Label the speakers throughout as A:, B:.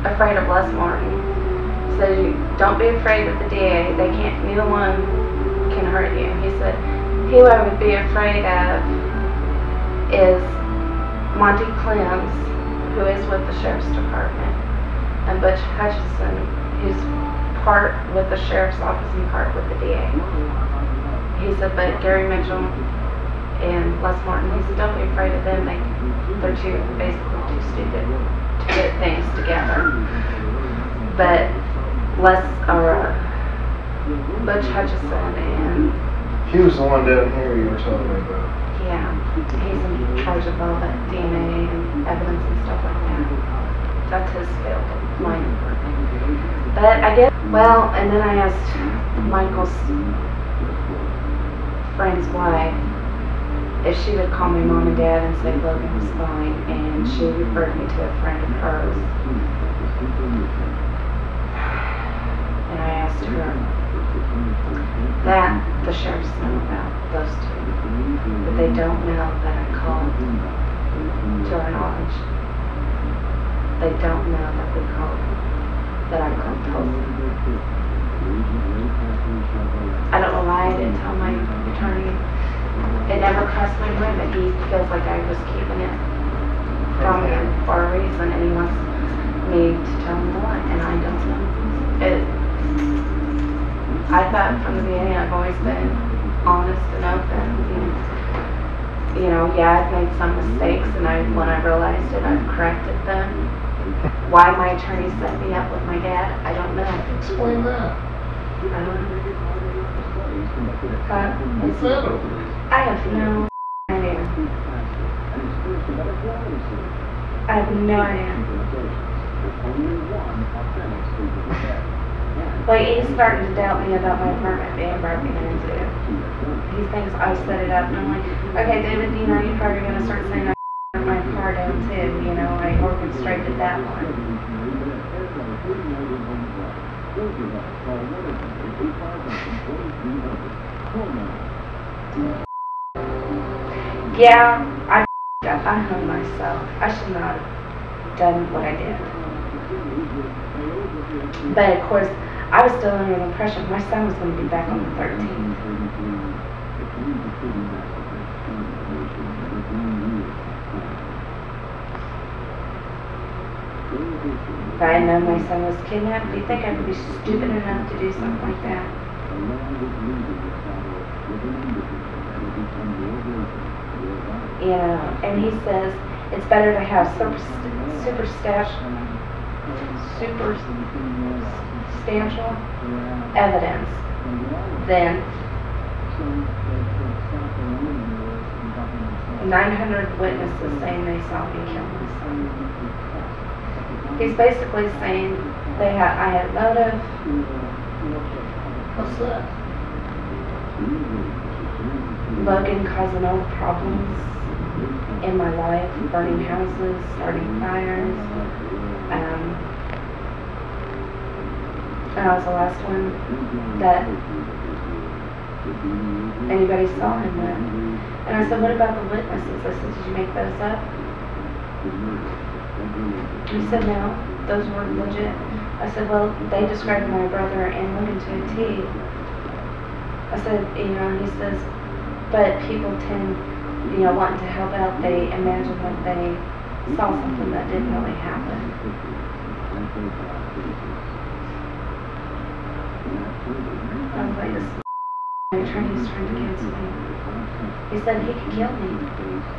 A: afraid of Les Martin. He said, don't be afraid of the DA. They can't, neither one can hurt you. He said, who I would be afraid of is Monty Clems, who is with the Sheriff's Department, and Butch Hutchison, who's part with the Sheriff's Office and part with the DA. He said, but Gary Mitchell and Les Martin, he said, don't be afraid of them. They're basically too stupid to get things together. But Butch Hutchison and...
B: He was the one down here you were telling me about.
A: Yeah, he's in charge of all that DNA and evidence and stuff like that. That's his field, mine. But I guess, well, and then I asked Michael's friend's wife if she would call me mom and dad and say Logan was fine, and she referred me to a friend of hers. And I asked her that the sheriffs know about those two, but they don't know that I called, to our knowledge. They don't know that I called Tulsa. I don't know why I didn't tell my attorney. It never crossed my mind that he feels like I was keeping it from him for a reason, and he wants me to tell him what, and I don't know. I thought from the beginning I've always been honest and open. You know, yeah, I've made some mistakes, and when I realized it, I've corrected them. Why my attorney set me up with my dad, I don't know.
B: Explain that.
A: I don't know.
B: What's that over?
A: I have no idea. I have no idea. Like, he's starting to doubt me about my apartment being broken into. He thinks I set it up, and I'm like, okay, David, you know, you're probably going to start saying I my car down too, you know, I orchestrated that one. Yeah, I hung myself. I should not have done what I did. But of course, I was still under the impression my son was going to be back on the 13th. If I had known my son was kidnapped, do you think I would be stupid enough to do something like that? You know, and he says it's better to have substantial evidence than 900 witnesses saying they saw me kill my son. He's basically saying I had motive.
B: What's that?
A: Logan causing all the problems in my life, burning houses, starting fires. And I was the last one that anybody saw him with. And I said, what about the witnesses? I said, did you make those up? He said, no, those were legit. I said, well, they described my brother and Logan to a T. I said, you know, he says, but people tend, you know, wanting to help out, they imagine that they saw something that didn't really happen. I was like, this my attorney's trying to cancel me. He said he could kill me.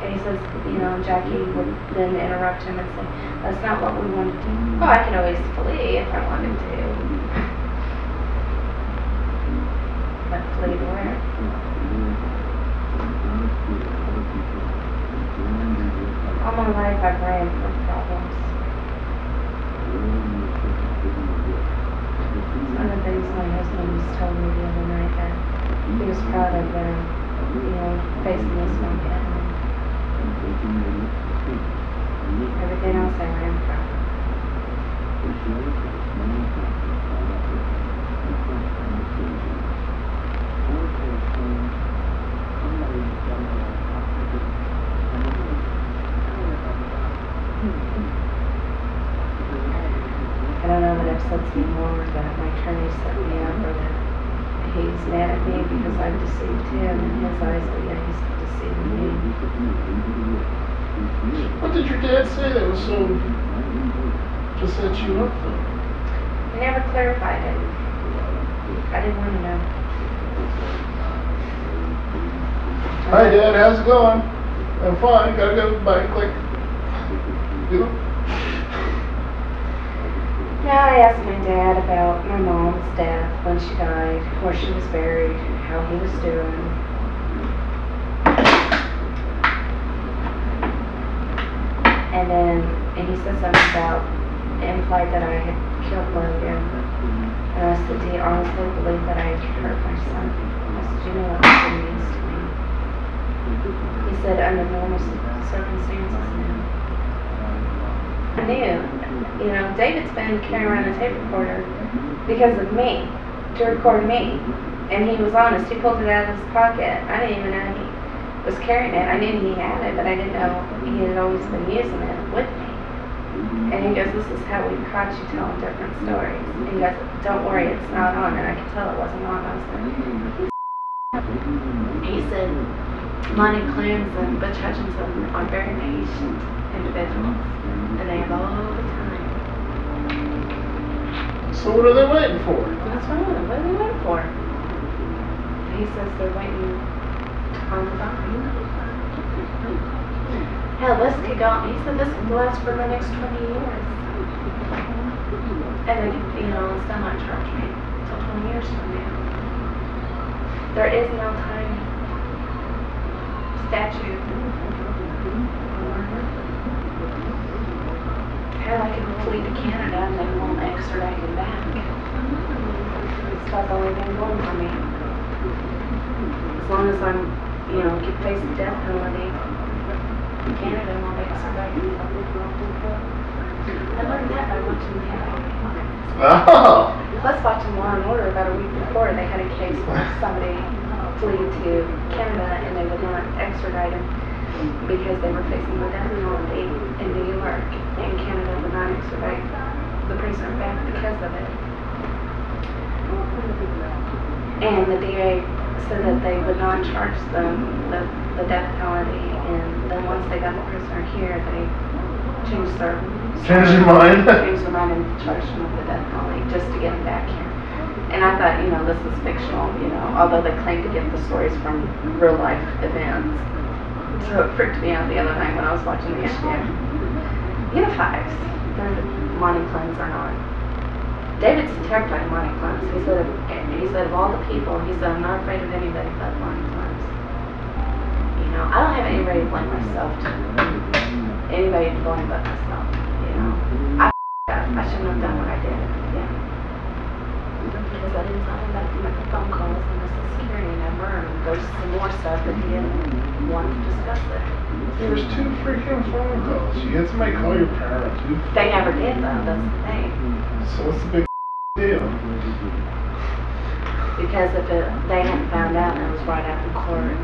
A: And he says, you know, Jackie would then interrupt him and say, that's not what we want to do. Oh, I can always flee if I wanted to. But flee to where? All my life I've ran from problems. One of the things my husband was telling me the other night that he was proud of them, you know, facing this mountain. Everything else I ran from. upsets me more that my attorney set me up, or that he's mad at me because I've deceived him in his eyes, but yeah, he's deceiving me.
B: What did your dad say that was so to set you up though?
A: He never clarified it. I didn't want to know.
B: Hi Dad, how's it going? I'm fine, gotta go, bye, click. You?
A: Now I asked my dad about my mom's death, when she died, where she was buried, how he was doing. And he said something about, implied that I had killed Logan. And I said, do you honestly believe that I hurt my son? I said, you know what Logan means to me. He said, under normal circumstances, no. I knew, you know, David's been carrying around a tape recorder because of me, to record me. And he was honest, he pulled it out of his pocket. I didn't even know he was carrying it. I knew he had it, but I didn't know he had always been using it with me. And he goes, this is how we caught you telling different stories. And he goes, don't worry, it's not on. And I could tell it wasn't on. I was like, he said, Monty Clunes and Butch Hutchinson are very patient individuals. And they have all the time.
B: So what are they waiting for?
A: That's right. What are they waiting for? He says they're waiting on the body. Hell, this could go on. He said this could last for the next 20 years. And they could, you know, still not charge me until 20 years from now. There is no time statute. Hell, I could flee to Canada and they won't extradite me back. It's about the only thing going for me. As long as I'm, you know, keep facing the death penalty, Canada won't extradite me. I learned that by watching the
B: Oh!
A: Plus watching Law and Order about a week before, they had a case where somebody flew to Canada and they would not extradite him because they were facing the death penalty in New York, and Canada would not extradite the prisoner back because of it. And the DA said that they would not charge them the death penalty, and then once they got the prisoner here, they changed their mind and charged him with the death penalty just to get him back here. And I thought, you know, this was fictional, you know, although they claim to get the stories from real life events. So it freaked me out the other night when I was watching the issue. Unifies. Monty Clunes are not. David's terrified of Monty Clunes. He said of all the people, he said, I'm not afraid of anybody but Monty Clunes. You know, I don't have anybody to blame myself to. Anybody to blame but myself. You know, I shouldn't have done what I did. Yeah. Because I didn't tell him about the phone calls and the security number, and there's some more stuff that he didn't want to discuss it.
B: There was 2 freaking phone calls. You had somebody call your parents.
A: They never did though, that's the thing.
B: So what's the big deal?
A: Because if they hadn't found out and it was right out in court,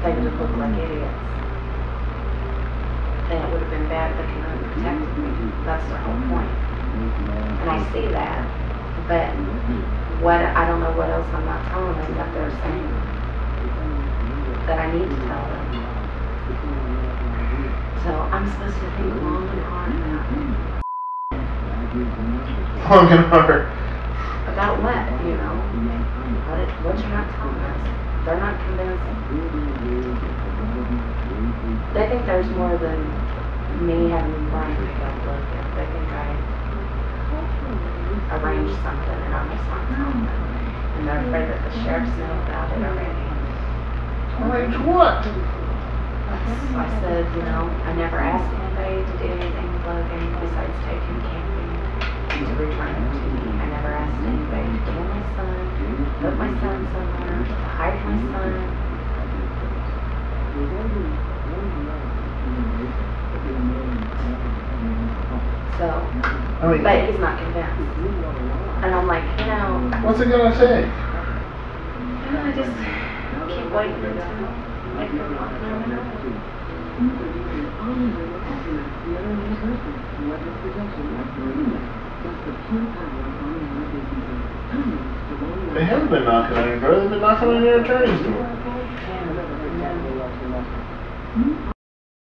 A: they would have looked like idiots. Then it would have been bad they couldn't have protected me. That's their whole point. And I see that. But I don't know what else I'm not telling them that they're saying that I need to tell them. So I'm supposed to think long and hard about it.
B: Long and hard.
A: About what, you know? What you're not telling us. They're not convinced. They think there's more than me having the brain to go look at. They think I arranged something and I'm just not telling them. And they're afraid that the sheriffs know about it already.
B: Arrange what?
A: I said, you know, I never asked anybody to do anything with Logan besides take him camping and to return him to me. I never asked anybody to kill my son, put my son somewhere, to hide my son. So, but he's not convinced. And I'm like, you know.
B: What's it gonna take?
A: I just keep waiting until I feel confident enough.
B: They haven't been knocking on your door, they've been knocking on your attorney's door.